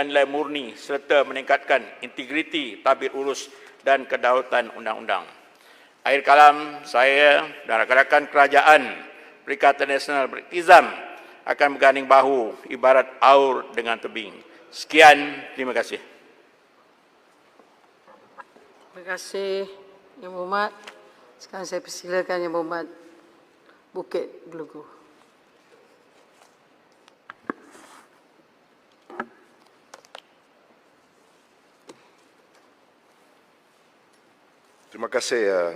nilai murni serta meningkatkan integriti tabir urus dan kedaulatan undang-undang. Akhir kalam, saya dan rakan-rakan kerajaan Perikatan Nasional Beritizam akan berganding bahu ibarat aur dengan tebing. Sekian, terima kasih. Terima kasih, Yang Berhormat. Sekarang saya persilakan Yang Berhormat Bukit Gelugu. Terima kasih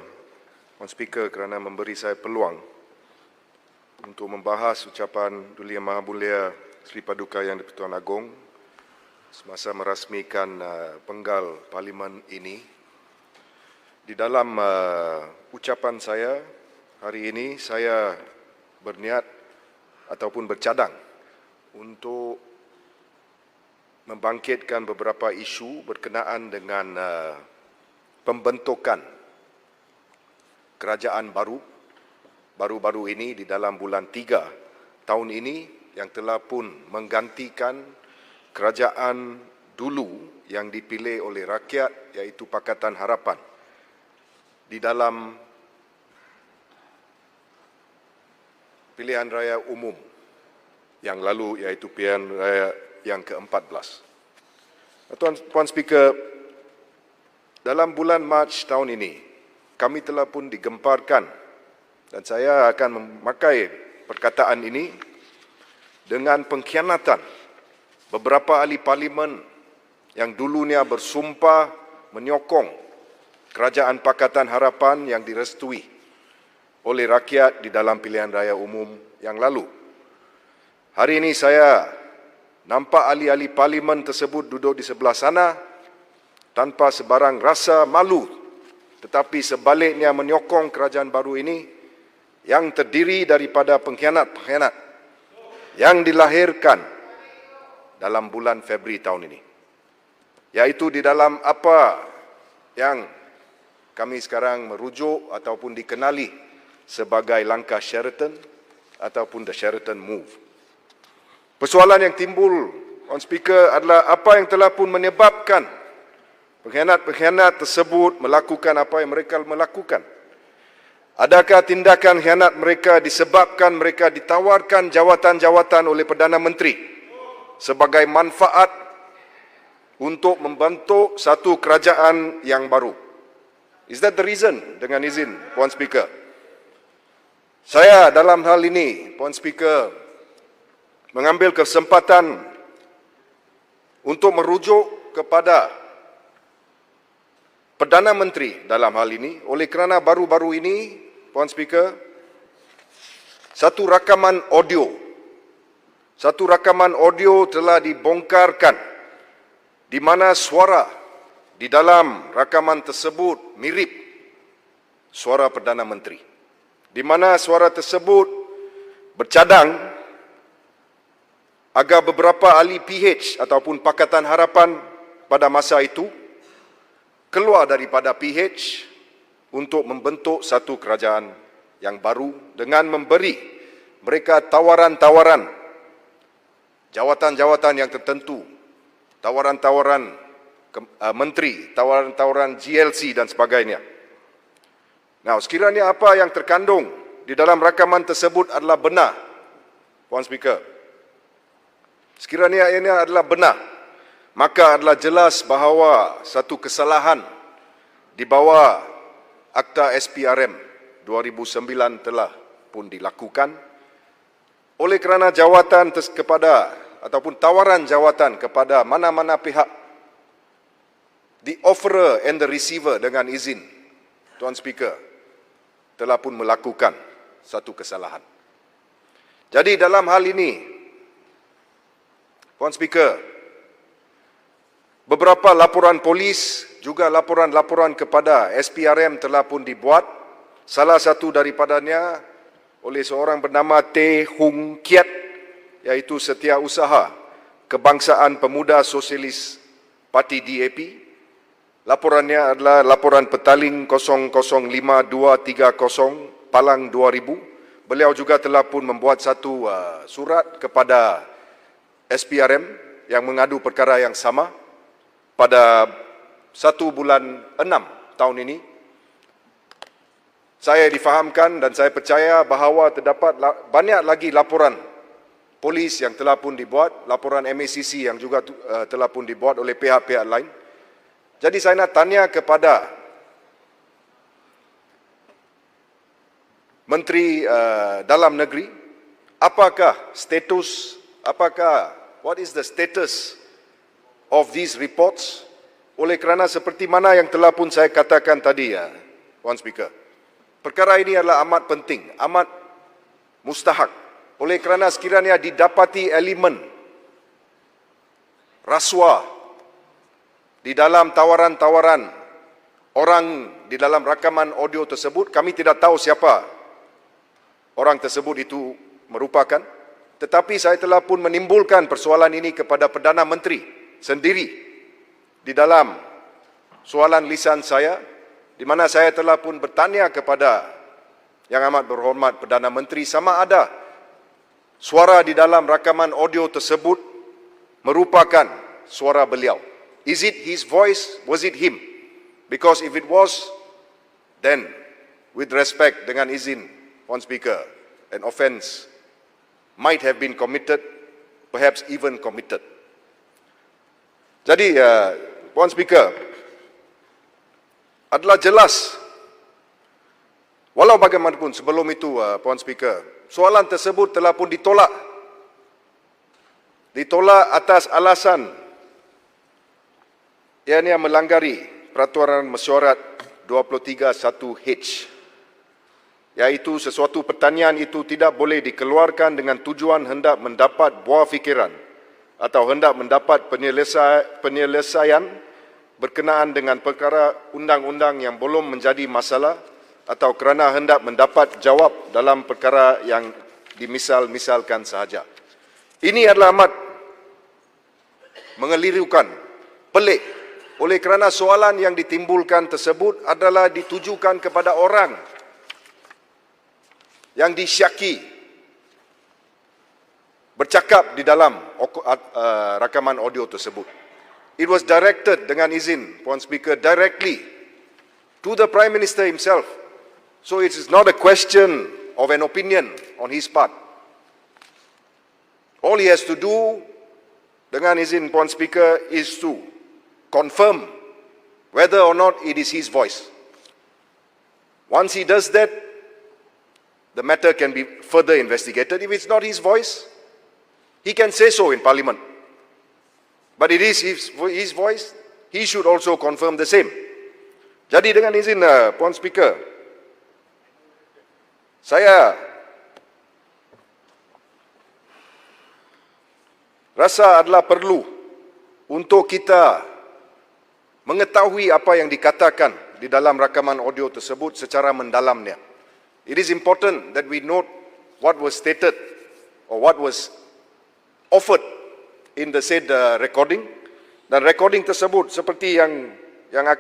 Puan Speaker kerana memberi saya peluang untuk membahas ucapan Duli Yang Maha Mulia Seri Paduka Yang di-Pertuan Agong semasa merasmikan penggal Parlimen ini. Di dalam ucapan saya hari ini, saya berniat ataupun bercadang untuk membangkitkan beberapa isu berkenaan dengan pembentukan kerajaan baru-baru ini di dalam bulan 3 tahun ini yang telah pun menggantikan kerajaan dulu yang dipilih oleh rakyat, iaitu Pakatan Harapan di dalam pilihan raya umum yang lalu, iaitu pilihan raya yang ke-14. Puan Speaker, dalam bulan Mac tahun ini, kami telah pun digemparkan dan saya akan memakai perkataan ini dengan pengkhianatan beberapa ahli parlimen yang dulunya bersumpah menyokong kerajaan Pakatan Harapan yang direstui oleh rakyat di dalam pilihan raya umum yang lalu. Hari ini saya nampak ahli-ahli parlimen tersebut duduk di sebelah sana tanpa sebarang rasa malu, tetapi sebaliknya menyokong kerajaan baru ini yang terdiri daripada pengkhianat-pengkhianat yang dilahirkan dalam bulan Februari tahun ini, iaitu di dalam apa yang kami sekarang merujuk ataupun dikenali sebagai langkah Sheraton ataupun the Sheraton Move. Persoalan yang timbul, Puan Speaker, adalah apa yang telah pun menyebabkan pengkhianat-pengkhianat tersebut melakukan apa yang mereka melakukan. Adakah tindakan khianat mereka disebabkan mereka ditawarkan jawatan-jawatan oleh Perdana Menteri sebagai manfaat untuk membentuk satu kerajaan yang baru? Is that the reason? Dengan izin, Puan Speaker, saya dalam hal ini, Puan Speaker, mengambil kesempatan untuk merujuk kepada Perdana Menteri dalam hal ini, oleh kerana baru-baru ini, Puan Speaker, satu rakaman audio telah dibongkarkan di mana suara di dalam rakaman tersebut mirip suara Perdana Menteri, di mana suara tersebut bercadang agar beberapa ahli PH ataupun Pakatan Harapan pada masa itu keluar daripada PH untuk membentuk satu kerajaan yang baru dengan memberi mereka tawaran-tawaran jawatan-jawatan yang tertentu, tawaran-tawaran menteri, tawaran-tawaran GLC dan sebagainya. Nah, sekiranya apa yang terkandung di dalam rakaman tersebut adalah benar, Puan Speaker, sekiranya ini adalah benar, maka adalah jelas bahawa satu kesalahan di bawah Akta SPRM 2009 telah pun dilakukan oleh kerana jawatan kepada ataupun tawaran jawatan kepada mana-mana pihak, the offerer and the receiver dengan izin, Tuan Speaker, telah pun melakukan satu kesalahan. Jadi dalam hal ini, Puan Speaker, beberapa laporan polis, juga laporan-laporan kepada SPRM telah pun dibuat. Salah satu daripadanya oleh seorang bernama Teh Hung Kiat, iaitu Setiausaha Kebangsaan Pemuda Sosialis Parti DAP. Laporannya adalah laporan petaling 005230 Palang 2000. Beliau juga telah pun membuat satu surat kepada SPRM yang mengadu perkara yang sama pada 1 bulan 6 tahun ini. Saya difahamkan dan saya percaya bahawa terdapat banyak lagi laporan polis yang telah pun dibuat, laporan MACC yang juga telah pun dibuat oleh pihak-pihak lain. Jadi saya nak tanya kepada Menteri Dalam Negeri, what is the status of these reports? Oleh kerana seperti mana yang telah pun saya katakan tadi, Puan Speaker, perkara ini adalah amat penting, amat mustahak. Oleh kerana sekiranya didapati elemen rasuah di dalam tawaran-tawaran orang di dalam rakaman audio tersebut, kami tidak tahu siapa orang tersebut itu merupakan, tetapi saya telah pun menimbulkan persoalan ini kepada Perdana Menteri sendiri di dalam soalan lisan saya, di mana saya telah pun bertanya kepada Yang Amat Berhormat Perdana Menteri sama ada suara di dalam rakaman audio tersebut merupakan suara beliau. Is it his voice? Was it him? Because if it was, then with respect, dengan izin Puan Speaker, an offence might have been committed, perhaps even committed. Jadi, Puan Speaker, adalah jelas, walau bagaimanapun sebelum itu, Puan Speaker, soalan tersebut telah pun ditolak. Ditolak atas alasan ianya melanggari Peraturan Mesyuarat 231H, iaitu sesuatu pertanyaan itu tidak boleh dikeluarkan dengan tujuan hendak mendapat buah fikiran atau hendak mendapat penyelesaian berkenaan dengan perkara undang-undang yang belum menjadi masalah atau kerana hendak mendapat jawab dalam perkara yang dimisal-misalkan sahaja. Ini adalah amat mengelirukan, pelik, oleh kerana soalan yang ditimbulkan tersebut adalah ditujukan kepada orang yang disyaki bercakap di dalam rakaman audio tersebut. It was directed, dengan izin Puan Speaker, directly to the Prime Minister himself. So it is not a question of an opinion on his part. All he has to do, dengan izin Puan Speaker, is to confirm whether or not it is his voice. Once he does that, the matter can be further investigated. If it's not his voice, he can say so in Parliament. But it is his voice, he should also confirm the same. Jadi dengan izin Puan Speaker, saya rasa adalah perlu untuk kita mengetahui apa yang dikatakan di dalam rakaman audio tersebut secara mendalamnya. It is important that we note what was stated or what was offered in the said recording, dan recording tersebut seperti yang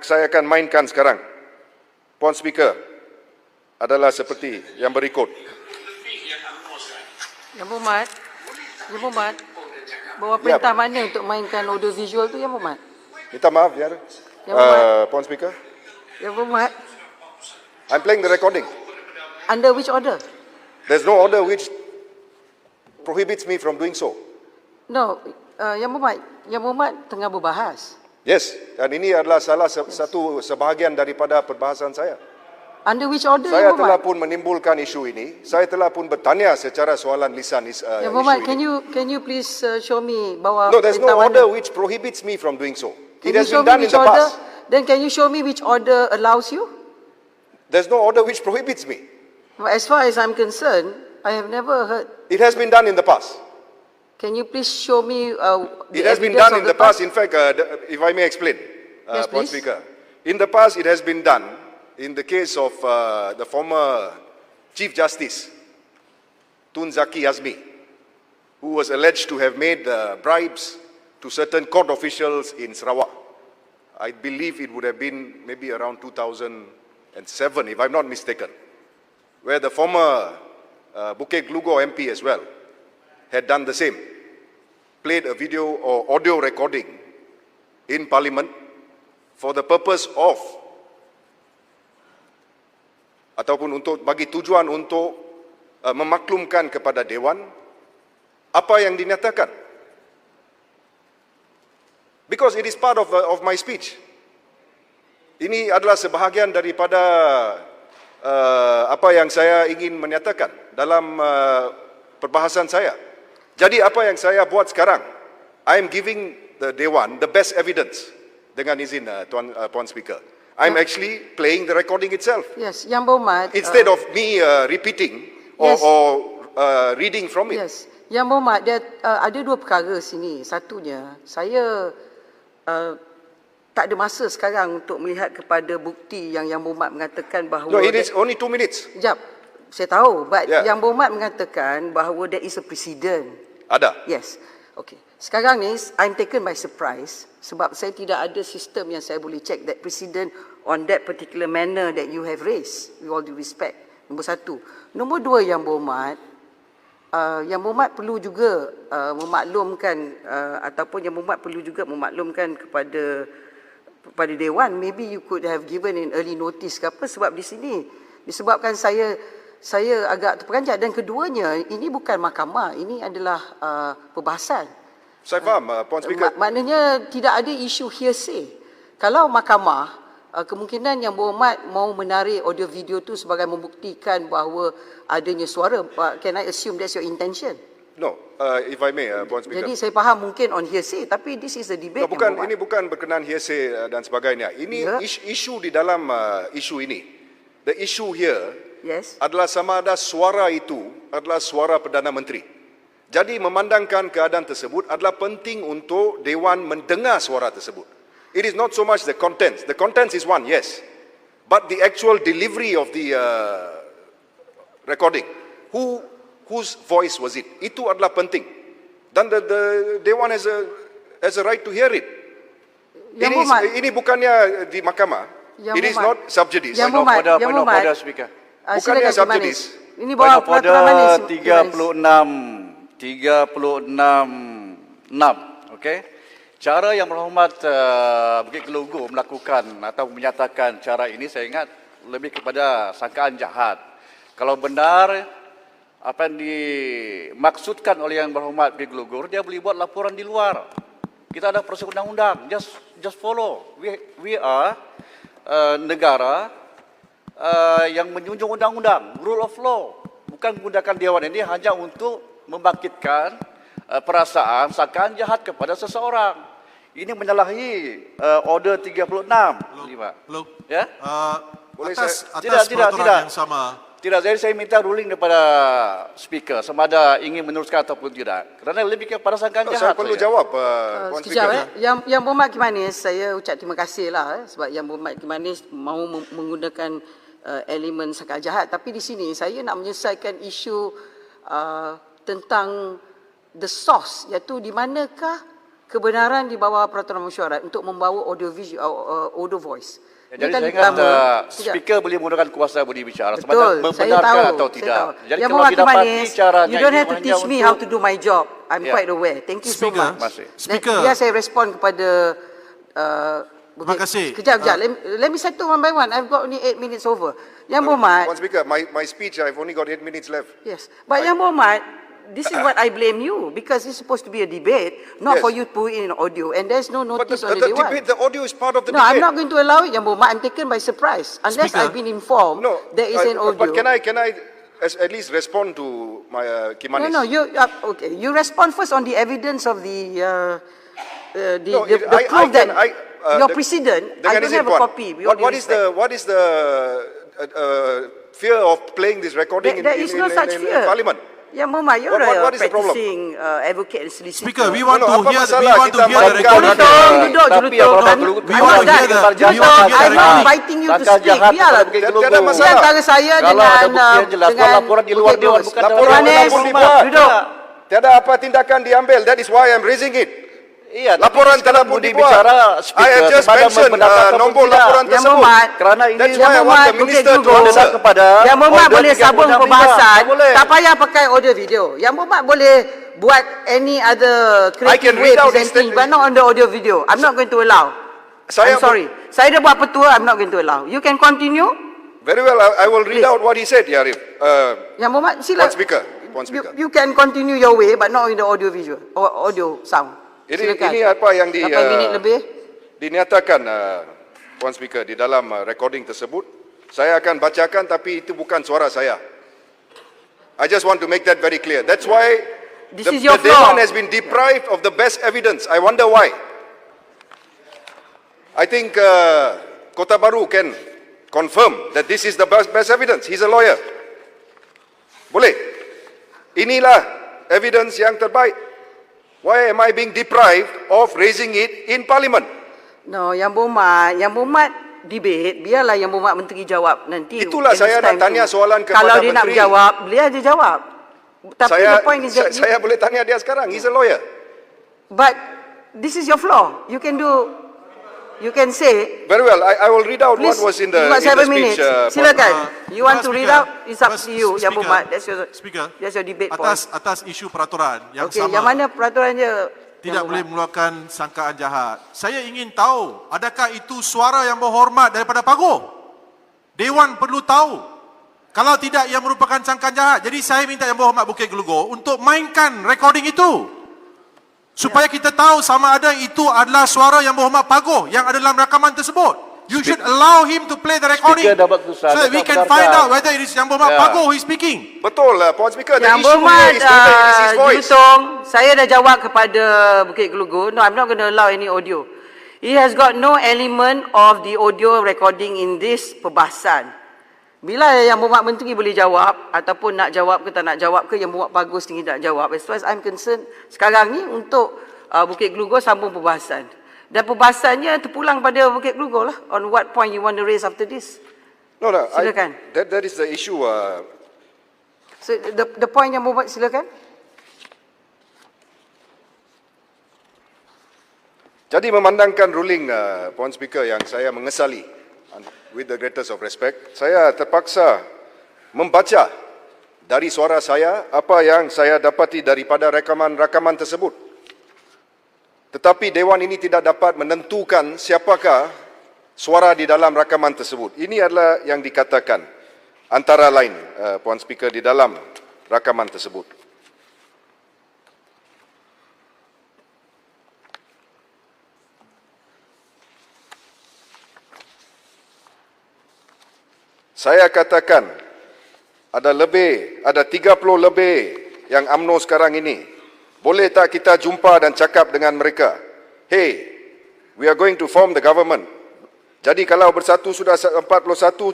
saya akan mainkan sekarang, Puan Speaker, adalah seperti yang berikut. Yang Berhormat, bawa perintah mana untuk mainkan audio visual tu, Yang Berhormat? Minta maaf, ya, Yang Berhormat. Puan Speaker. Yang Berhormat, I'm playing the recording. under which order? There's no order which prohibits me from doing so. No, Yang Berhormat tengah berbahas. Yes, dan ini adalah salah satu sebahagian daripada perbahasan saya. Under which order, Saya Yang telah Berhormat? pun menimbulkan isu ini. Saya telah pun bertanya secara soalan lisan Yang isu Berhormat, ini. can you please show me bahawa No, there's no perintah order mana? which prohibits me from doing so. Can It you has show been done me in which the order? past. Then can you show me which order allows you? There's no order which prohibits me. Well, as far as I'm concerned, I have never heard. It has been done in the past. Can you please show me the It has been evidence done of in the past. In fact, if I may explain, Yes, Puan please. Speaker. In the past, it has been done in the case of the former Chief Justice, Tun Zaki Azmi, who was alleged to have made bribes to certain court officials in Sarawak. I believe it would have been maybe around 2007, if I'm not mistaken, where the former Bukit Glugo MP as well had done the same, played a video or audio recording in Parliament for the purpose of ataupun untuk bagi tujuan untuk memaklumkan kepada Dewan apa yang dinyatakan. Because it is part of my speech. Ini adalah sebahagian daripada apa yang saya ingin menyatakan dalam perbahasan saya. Jadi apa yang saya buat sekarang, I am giving the Dewan the best evidence dengan izin Tuan Speaker. I'm actually playing the recording itself. Yes, Yang Berhormat. Instead of me repeating Yes. or reading from it. Yes, Yang Berhormat, ada dua perkara sini. Satunya, saya tak ada masa sekarang untuk melihat kepada bukti yang Yang Berhormat mengatakan bahawa... No, it is only 2 minutes. Sekejap, saya tahu. But Yeah. Yang Berhormat mengatakan bahawa there is a precedent. Ada. Yes, okay. Sekarang ni, I'm taken by surprise sebab saya tidak ada sistem yang saya boleh check that precedent on that particular manner that you have raised, with all due respect. Nombor satu. Nombor dua, Yang Berhormat, Yang Berhormat perlu juga memaklumkan ataupun Yang Berhormat perlu juga memaklumkan kepada Dewan, maybe you could have given an early notice ke apa, sebab di sini disebabkan saya agak terperanjat. Dan keduanya, ini bukan mahkamah, ini adalah perbahasan. Saya faham, Puan Speaker. Maknanya tidak ada isu hearsay. Kalau mahkamah, kemungkinan Yang Berhormat mau menarik audio video tu sebagai membuktikan bahawa adanya suara. Can I assume that's your intention? No, if I may, Puan Speaker. Jadi saya faham mungkin on hearsay, tapi this is a debate. No, bukan, ini bukan berkenaan hearsay dan sebagainya. Ini isu di dalam isu ini. The issue here Yes. adalah sama ada suara itu adalah suara Perdana Menteri. Jadi memandangkan keadaan tersebut adalah penting untuk Dewan mendengar suara tersebut. It is not so much the contents. The contents is one, yes. But the actual delivery of the recording. Whose voice was it? Itu adalah penting. Dan the Dewan has a right to hear it. Ini bukannya di mahkamah. It is not subjudice. Yang Berhormat, Yang Berhormat. Speaker. Bukannya subjudice. Ini bawah peraturan manis. 36.6, okey. Cara Yang Berhormat Bukit Gelugur melakukan atau menyatakan cara ini, saya ingat lebih kepada sangkaan jahat. Kalau benar apa yang dimaksudkan oleh Yang Berhormat Bukit Gelugur, dia boleh buat laporan di luar. Kita ada proses undang-undang, just follow. We are negara yang menjunjung undang-undang, rule of law. Bukan menggunakan Dewan ini hanya untuk membangkitkan perasaan sangkaan jahat kepada seseorang. Ini menyalahi order 36. Hello. Ya? Atas Tidak. peraturan yang sama. Tidak, saya minta ruling daripada speaker sama ada ingin meneruskan ataupun tidak. Kerana lebih kepada sangkaan Saya jahat. perlu jawab, Puan Sekejap, Speaker. Yang Berhormat Kimanis, saya ucap terima kasih lah sebab Yang Berhormat Kimanis mahu menggunakan elemen sangkaan jahat. Tapi di sini saya nak menyelesaikan isu tentang the source, iaitu di manakah kebenaran di bawah peraturan mesyuarat untuk membawa audio voice. Jadi saya ingat speaker boleh menggunakan kuasa boleh bicara sama ada Betul, membenarkan atau tidak. Jadi Yang kalau Berhormat didapati Kimanis, caranya you don't ini have to hanya teach me untuk- how to do my job. I'm Yeah. quite aware. Thank you so Speaker. much. Speaker. Biar saya respon kepada Terima kasih. Kejap. Let me settle one by one. I've got only 8 minutes over. Yang Berhormat, Puan Speaker, my speech, I've only got 8 minutes left. yes. But Yang Berhormat, this is what I blame you, because it's supposed to be a debate, not Yes. for you to put in audio, and there's no But notice on the Dewan. debate, the audio is part of the No, debate. I'm not going to allow it, Yang Berhormat. I'm taken by surprise. Unless Speaker. I've been informed No, there is an audio. But can I at least respond to my Kimanis? No, you okay. You respond first on the evidence of the No, the I proof can- that your the- precedent. I Dengan don't izin, have a Puan. copy. with all due What is the fear of playing this recording There is no such in fear. Parliament? Yang Berhormat, you're What a is the problem? practicing advocate and solicitor. Speaker, we want No, to apa hear masalah the kita recording. mainkan Duduk, Tapi yang Berhormat I'm Gelugur- We want to hear the- I'm not recording. inviting you to Sangkaan speak. jahat Biarlah. kepada Bukit Tiada Gelugur. masalah. Ini antara saya Kalau dengan ada bukti yang jelas, buat laporan di luar Bukit Dewan, Bros. bukan Laporan Kimanis, pun dibuat. duduk. Tiada apa tindakan diambil. That is why I'm raising it. Iya, Laporan tapi telah sekarang pun Budi dibuat. bicara, I have Speaker, just kepada mentioned membenarkan atau nombor tidak. laporan Yang tersebut. Muhammad, Kerana ini That's Yang why I want Muhammad the Bukit minister to Glugor, answer. kepada Yang Muhammad order boleh sabung 36.5. perbahasan, Tak boleh. tak payah pakai audio video. Yang Muhammad boleh buat any other I can creative way read out his presenting, statement. but not on the audio video. I'm not going to allow. Saya I'm sorry. Saya dah buat petua, I'm not going to allow. You can continue. Very well, I will read Please. out what he said, Yarif. Yang Muhammad, sila. Point speaker. Point speaker. You can continue your way, but not in the audio visual or audio sound. Silakan. Ini apa yang 8 minit lebih. dinyatakan, Puan Speaker, di dalam recording tersebut. Saya akan bacakan, tapi itu bukan suara saya. I just want to make that very clear. That's why This the is your Dewan floor. has been deprived of the best evidence. I wonder why. I think Kota Baru can confirm that this is the best evidence. He's a lawyer. Boleh. Inilah evidence yang terbaik. Why am I being deprived of raising it in Parliament? No, Yang Muhammad debate, biarlah Yang Muhammad Menteri jawab nanti. Itulah in saya his nak time tanya tu. soalan kepada Kalau dia nak Menteri. jawab, beliau aja jawab. Tapi the point is that saya boleh tanya dia sekarang. He's a lawyer. but this is your floor. You can say. Very well. I will read out Please, what was in the, you got in the 7 speech. minutes. Silakan. You want to read Speaker, out? It's up to you, Yang Speaker, Muhammad. Speaker, That's your debate point. atas isu peraturan yang Okey, sama. yang mana peraturannya? Tidak Yang boleh Muhammad? mengeluarkan sangkaan jahat. Saya ingin tahu, adakah itu suara yang berhormat daripada Paguh? Dewan perlu tahu. Kalau tidak, ia merupakan sangkaan jahat. Jadi saya minta Yang Berhormat Bukit Glugor untuk mainkan recording itu. Supaya kita tahu sama ada itu adalah suara Yang Berhormat Paguh yang ada dalam rakaman tersebut. You should allow him to play the recording. Speaker dapat keputusan, So that we dapat can benarkan. find out whether it is Yang Berhormat Ya. Paguh who is speaking. Betul lah, Puan Speaker. The Yang issue Berhormat here is whether it is his voice. Jutong, saya dah jawab kepada Bukit Glugor. No, I'm not going to allow any audio. He has got no element of the audio recording in this perbahasan. Bila Yang Berhormat Menteri boleh jawab ataupun nak jawab ke tak nak jawab ke, Yang Berhormat Bagus tinggi tak jawab. As far as I'm concerned, sekarang ni untuk Bukit Glugor sambung perbahasan. Dan perbahasannya terpulang pada Bukit Glugor lah. On what point you want to raise after this? No, Silakan. that is the issue. So the point Yang Berhormat, silakan. Jadi memandangkan ruling Puan Speaker yang saya mengesali, with the greatest of respect, saya terpaksa membaca dari suara saya apa yang saya dapati daripada rakaman-rakaman tersebut. Tetapi Dewan ini tidak dapat menentukan siapakah suara di dalam rakaman tersebut. Ini adalah yang dikatakan antara lain, Puan Speaker, di dalam rakaman tersebut. Saya katakan ada 30 lebih yang UMNO sekarang ini. Boleh tak kita jumpa dan cakap dengan mereka? Hey, we are going to form the government. Jadi kalau bersatu sudah 41,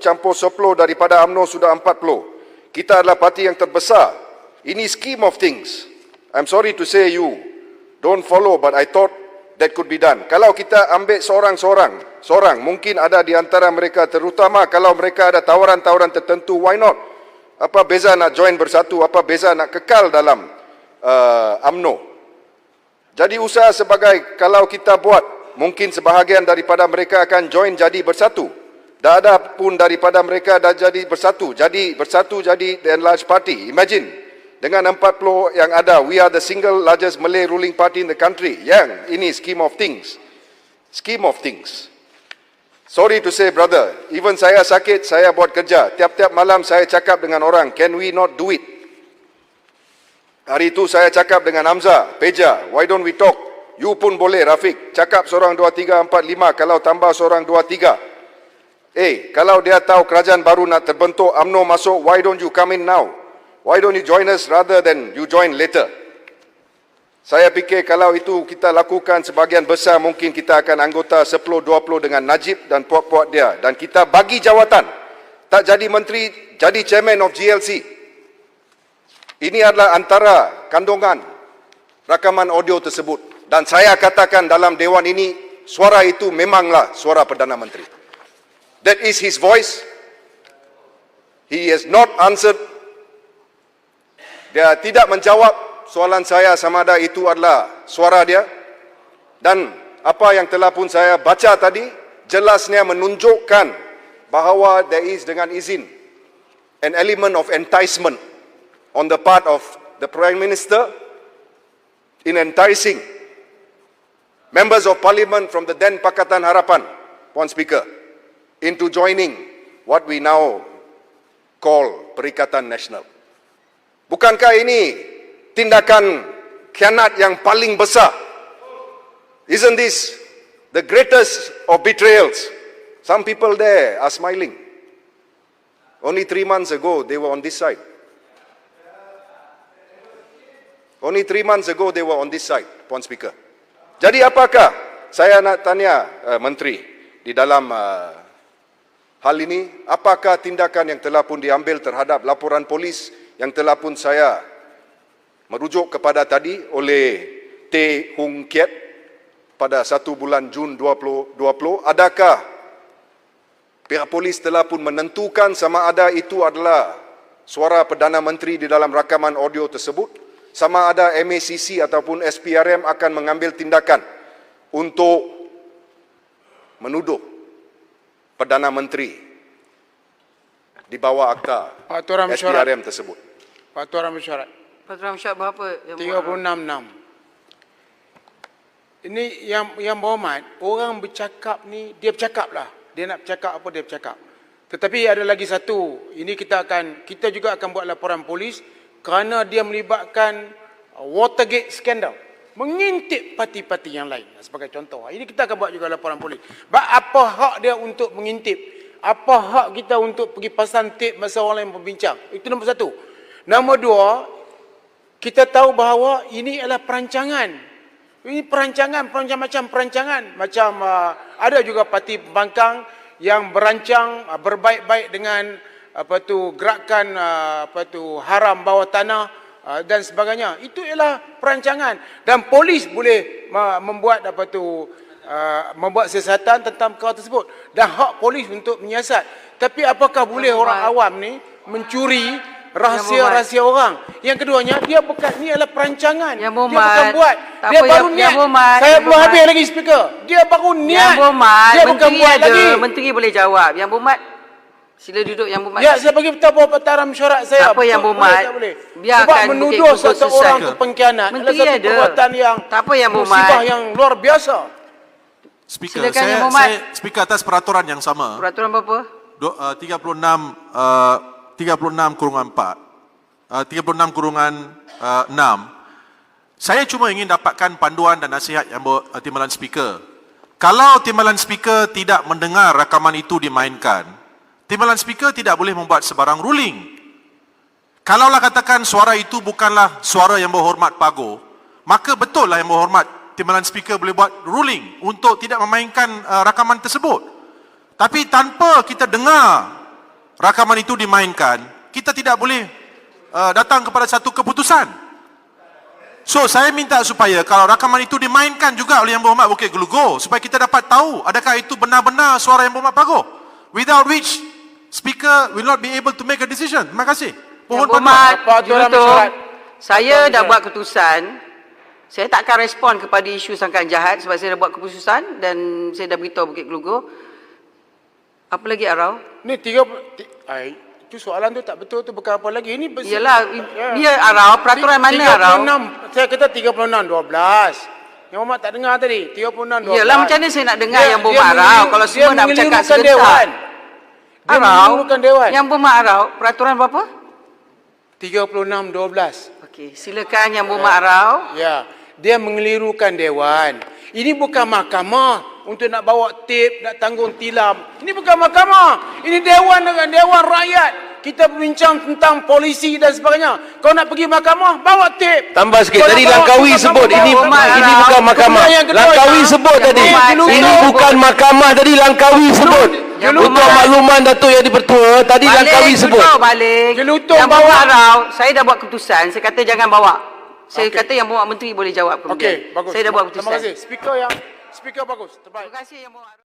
campur 10 daripada UMNO sudah 40. Kita adalah parti yang terbesar. Ini scheme of things. I'm sorry to say you don't follow, but I thought that could be done. Kalau kita ambil seorang, mungkin ada di antara mereka, terutama kalau mereka ada tawaran-tawaran tertentu, why not? Apa beza nak join bersatu, apa beza nak kekal dalam UMNO? Jadi usaha sebagai, kalau kita buat, mungkin sebahagian daripada mereka akan join jadi bersatu. Dah ada pun daripada mereka dah jadi bersatu jadi the enlarged party. Imagine, dengan 40 yang ada, we are the single largest Malay ruling party in the country. Yang ini scheme of things. Scheme of things. Sorry to say, brother, even saya sakit, saya buat kerja. Tiap-tiap malam saya cakap dengan orang, can we not do it? Hari itu saya cakap dengan Hamzah, Peja, why don't we talk? You pun boleh, Rafiq. Cakap seorang, dua, tiga, empat, lima. Kalau tambah seorang, dua, tiga. Kalau dia tahu kerajaan baru nak terbentuk, UMNO masuk, why don't you come in now? Why don't you join us rather than you join later? Saya fikir kalau itu kita lakukan, sebahagian besar mungkin kita akan anggota 10-20 dengan Najib dan puak-puak dia. Dan kita bagi jawatan. Tak jadi menteri, jadi chairman of GLC. Ini adalah antara kandungan rakaman audio tersebut. Dan saya katakan dalam Dewan ini, suara itu memanglah suara Perdana Menteri. That is his voice. He has not answered. Dia tidak menjawab soalan saya sama ada itu adalah suara dia. Dan apa yang telah pun saya baca tadi, jelasnya menunjukkan bahawa there is, dengan izin, an element of enticement on the part of the Prime Minister in enticing members of Parliament from the then Pakatan Harapan, Puan Speaker, into joining what we now call Perikatan Nasional. Bukankah ini tindakan khianat yang paling besar? Isn't this the greatest of betrayals? Some people there are smiling. Only 3 months ago, they were on this side. Only 3 months ago, they were on this side, Puan Speaker. Jadi apakah, saya nak tanya Menteri, di dalam hal ini, apakah tindakan yang telah pun diambil terhadap laporan polis yang telah pun saya merujuk kepada tadi oleh Teh Hung Kiat pada 1 bulan Jun 2020, adakah pihak polis telah pun menentukan sama ada itu adalah suara Perdana Menteri di dalam rakaman audio tersebut, sama ada MACC ataupun SPRM akan mengambil tindakan untuk menuduh Perdana Menteri di bawah akta Pak Tuan Mesyuarat. SPRM tersebut. Pak Tuan Mesyuarat. Peraturan mesyuarat berapa? 36.6. Ini yang berhormat, orang bercakap ni, dia bercakap lah. Dia nak bercakap apa, dia bercakap. Tetapi ada lagi satu, ini kita juga akan buat laporan polis kerana dia melibatkan Watergate skandal. Mengintip parti-parti yang lain sebagai contoh. Ini kita akan buat juga laporan polis. Apa hak dia untuk mengintip? Apa hak kita untuk pergi pasang tip masa orang lain berbincang? Itu nombor satu. Nombor dua, kita tahu bahawa ini adalah perancangan. Ini macam perancangan. Macam ada juga parti pembangkang yang berancang berbaik-baik dengan gerakan haram bawah tanah dan sebagainya. Itu ialah perancangan, dan polis boleh membuat membuat siasatan tentang perkara tersebut, dan hak polis untuk menyiasat. Tapi apakah boleh orang awam ni mencuri rahsia-rahsia orang? Yang keduanya, dia bukan, ni adalah perancangan. Dia bukan buat. Dia baru niat. Saya belum habis lagi, Speaker. Dia baru niat. Dia bukan buat lagi. Menteri boleh jawab. Yang berhormat, sila duduk. Yang berhormat. Ya, saya bagi beritahu bahawa Pertuan Mesyuarat saya. Tak apa Yang Berhormat. Sebab menuduh seseorang itu pengkhianat adalah satu perbuatan yang tak apa Yang Berhormat, musibah yang luar biasa. Speaker, Silakan, Yang Berhormat. saya speaker atas peraturan yang sama. Peraturan berapa? 36/6. Saya cuma ingin dapatkan panduan dan nasihat yang timbalan speaker. Kalau timbalan speaker tidak mendengar rakaman itu dimainkan, timbalan speaker tidak boleh membuat sebarang ruling. Kalaulah katakan suara itu bukanlah suara Yang Berhormat Pago, maka betul lah Yang Berhormat timbalan speaker boleh buat ruling untuk tidak memainkan rakaman tersebut. Tapi tanpa kita dengar rakaman itu dimainkan, kita tidak boleh datang kepada satu keputusan. So, saya minta supaya kalau rakaman itu dimainkan juga oleh Yang Berhormat Bukit Gelugur, supaya kita dapat tahu adakah itu benar-benar suara Yang Berhormat Pago. Without which, speaker will not be able to make a decision. Terima kasih. Yang Mohon Berhormat, Pak Tuan Jurutung, Mesyuarat. saya dah buat keputusan. Saya tak akan respon kepada isu sangkaan jahat sebab saya dah buat keputusan dan saya dah beritahu Bukit Gelugur. Apa lagi, Arau? Ni 30 itu soalan tu tak betul, tu bukan apa lagi. Ini Yelah, dia Arau, peraturan mana Arau? 36, saya kata 36/12. Yang Muhammad tak dengar tadi, 36/12. Yelah, macam mana saya nak dengar Yang Berhormat Arau kalau semua nak bercakap serentak? Dewan. Dia Arau, mengelirukan Dewan. Yang Berhormat Arau, peraturan berapa? 36/12. Okey, silakan Yang Berhormat Arau. Ya, dia mengelirukan Dewan. Ini bukan mahkamah untuk nak bawa tip, nak tanggung tilam. Ini bukan mahkamah. Ini Dewan dengan Dewan Rakyat. Kita berbincang tentang polisi dan sebagainya. Kau nak pergi mahkamah, bawa tip. Tambah sikit. Kau Tadi nak bawa Langkawi tip, sebut mahkamah, ini bawa ini tip. bukan mahkamah. Kemudian yang kedua, Langkawi Yang sebut tadi. Berhormat, Ini bukan mahkamah tadi, Langkawi sebut. Untuk makluman Datuk yang dipertua, tadi Langkawi sebut. Balik. Gelutung Yang bawa. Berhormat Arau, saya dah buat keputusan. Saya kata jangan bawa. Saya kata Yang Berhormat Menteri boleh jawab kemudian. Okey, bagus. Saya dah buat keputusan. Terima kasih. Speaker bagus. Terbaik. Terima kasih Yang Berhormat Arau.